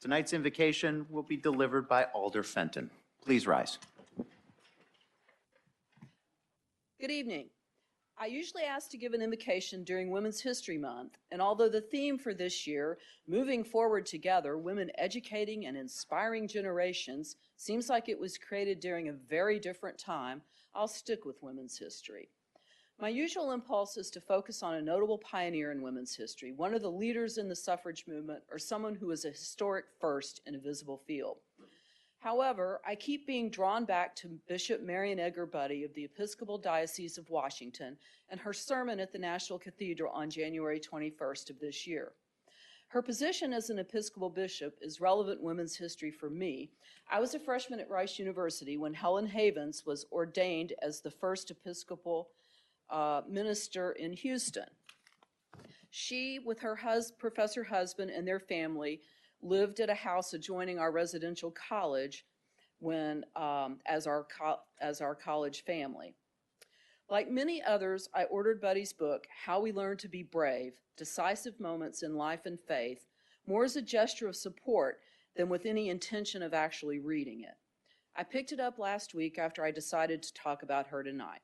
Tonight's invocation will be delivered by Alder Fenton. Please rise. Good evening. I usually ask to give an invocation during Women's History Month, and although the theme for this year, Moving Forward Together, Women Educating and Inspiring Generations, seems like it was created during a very different time, I'll stick with women's history. My usual impulse is to focus on a notable pioneer in women's history, one of the leaders in the suffrage movement, or someone who was a historic first in a visible field. However, I keep being drawn back to Bishop Mariann Edgar Budde of the Episcopal Diocese of Washington and her sermon at the National Cathedral on January 21st of this year. Her position as an Episcopal bishop is relevant women's history for me. I was a freshman at Rice University when Helen Havens was ordained as the first Episcopal minister in Houston. She, with her professor husband and their family, lived at a house adjoining our residential college as our college family. Like many others, I ordered Budde's book, How We Learn to Be Brave, Decisive Moments in Life and Faith, more as a gesture of support than with any intention of actually reading it. I picked it up last week after I decided to talk about her tonight.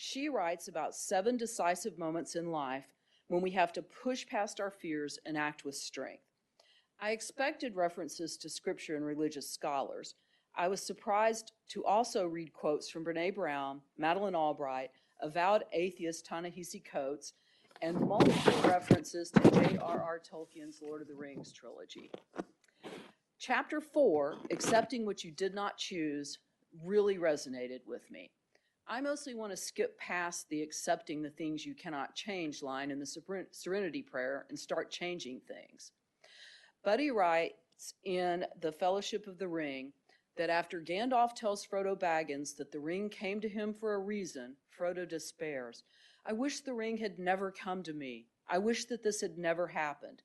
She writes about 7 decisive moments in life when we have to push past our fears and act with strength. I expected references to scripture and religious scholars. I was surprised to also read quotes from Brene Brown, Madeleine Albright, avowed atheist Ta-Nehisi Coates, and multiple references to J.R.R. Tolkien's Lord of the Rings trilogy. Chapter 4, Accepting What You Did Not Choose, really resonated with me. I mostly want to skip past the accepting the things you cannot change line in the Serenity Prayer and start changing things. Budde writes in The Fellowship of the Ring that after Gandalf tells Frodo Baggins that the ring came to him for a reason, Frodo despairs. I wish the ring had never come to me. I wish that this had never happened.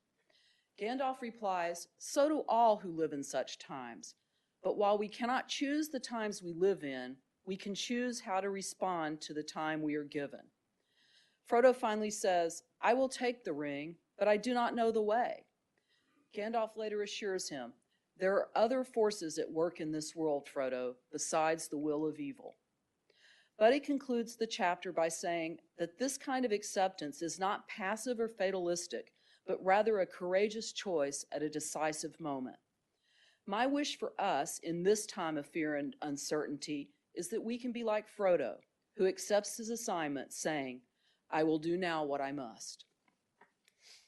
Gandalf replies, so do all who live in such times. But while we cannot choose the times we live in, we can choose how to respond to the time we are given. Frodo finally says, I will take the ring, but I do not know the way. Gandalf later assures him, there are other forces at work in this world, Frodo, besides the will of evil. Budde concludes the chapter by saying that this kind of acceptance is not passive or fatalistic, but rather a courageous choice at a decisive moment. My wish for us in this time of fear and uncertainty is that we can be like Frodo, who accepts his assignment, saying, I will do now what I must.